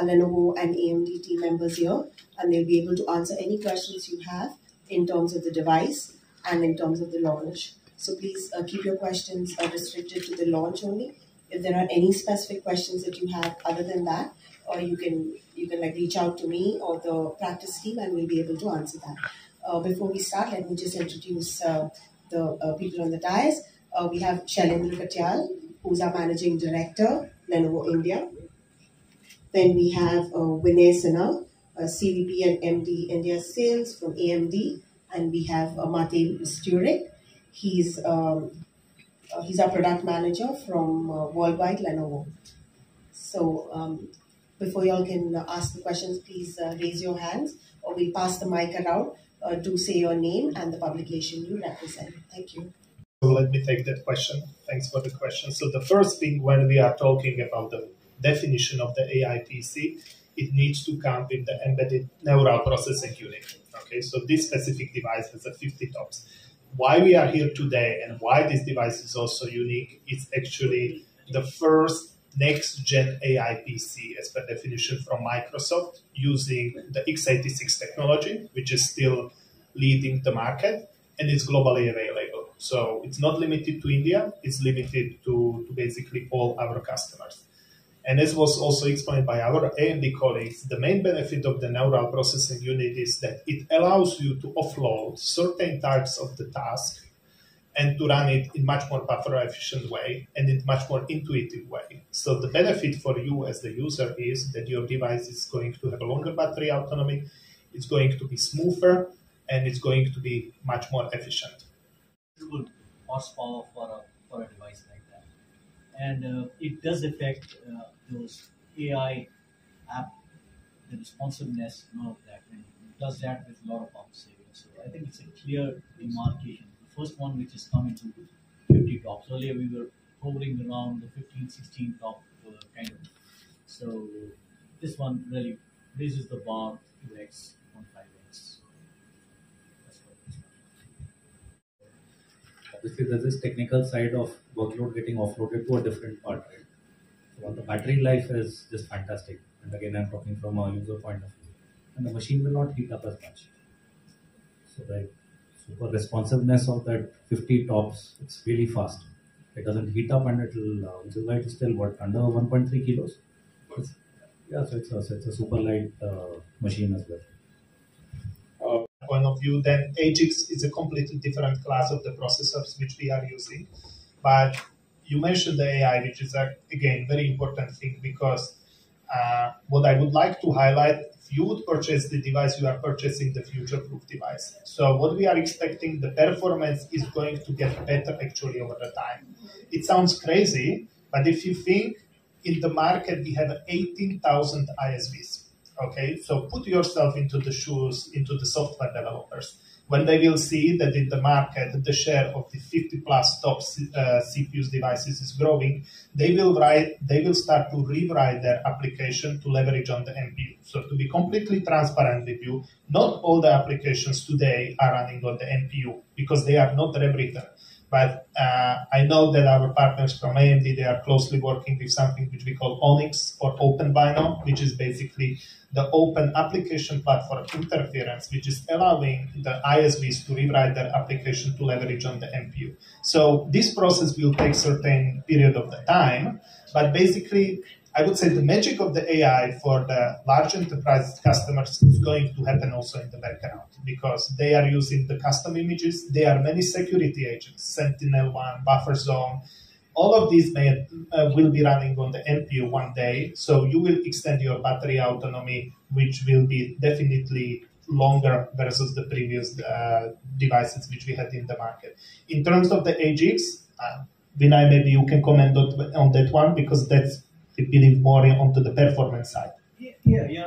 Lenovo and AMD team members here, and they'll be able to answer any questions you have in terms of the device and in terms of the launch. So please keep your questions restricted to the launch only. If there are any specific questions that you have other than that, or you can like reach out to me or the practice team, and we'll be able to answer that. Before we start, let me just introduce the people on the dais. We have Shailendra Katyal, who's our Managing Director, Lenovo India. Then we have Vinay Sinha, CVP and MD India Sales from AMD. And we have Matej Sturek. He's our product manager from Worldwide Lenovo. So before you all can ask the questions, please raise your hands, or we'll pass the mic around. Do say your name and the publication you represent. Thank you. So let me take that question. Thanks for the question. So the first thing, when we are talking about the definition of the AI PC, it needs to come with the embedded neural processing unit. Okay, so this specific device has a 50 TOPS. Why we are here today and why this device is also unique, it's actually the first next-gen AI PC, as per definition from Microsoft, using the x86 technology, which is still leading the market, and it's globally available. So it's not limited to India, it's limited to basically all our customers. And as was also explained by our AMD colleagues, the main benefit of the neural processing unit is that it allows you to offload certain types of the task and to run it in much more buffer efficient way and in much more intuitive way. So the benefit for you as the user is that your device is going to have a longer battery autonomy, it's going to be smoother, and it's going to be much more efficient. Good horsepower for a device like that. And it does affect those AI app, the responsiveness and all of that, and it does that with a lot of power savings. So I think it's a clear demarcation. The first one which is coming to 50 TOPS. Earlier we were hovering around the 15, 16 top kind of. So this one really raises the bar 2x, 1.5x. Obviously, there's this technical side of workload getting offloaded to a different part, right? So the battery life is just fantastic. And again, I'm talking from a user point of view. And the machine will not heat up as much. So the super responsiveness of that 50 TOPS, it's really fast. It doesn't heat up, and it'll, which is why it's still what, under 1.3 kilos? Yeah, so it's a super light machine as well. Point of view, then AGX is a completely different class of the processors which we are using. But you mentioned the AI, which is again very important thing, because what I would like to highlight, if you would purchase the device, you are purchasing the future-proof device. So what we are expecting, the performance is going to get better actually over the time. It sounds crazy, but if you think in the market, we have 18,000 ISVs. Okay, so put yourself into the shoes, into the software developers. When they will see that in the market, the share of the 50 plus top CPUs devices is growing, they will start to rewrite their application to leverage on the NPU. So to be completely transparent with you, not all the applications today are running on the NPU because they are not rewritten. But I know that our partners from AMD, they are closely working with something which we call Onyx or OpenBino, which is basically the open application platform interference, which is allowing the ISVs to rewrite their application to leverage on the NPU. So this process will take certain period of the time, but basically, I would say the magic of the AI for the large enterprise customers is going to happen also in the background, because they are using the custom images. There are many security agents, Sentinel-1, Buffer Zone. All of these will be running on the NPU one day. So you will extend your battery autonomy, which will be definitely longer versus the previous devices which we had in the market. In terms of the AGX, Vinay, maybe you can comment on that one, because that's, I believe, more onto the performance side. Yeah.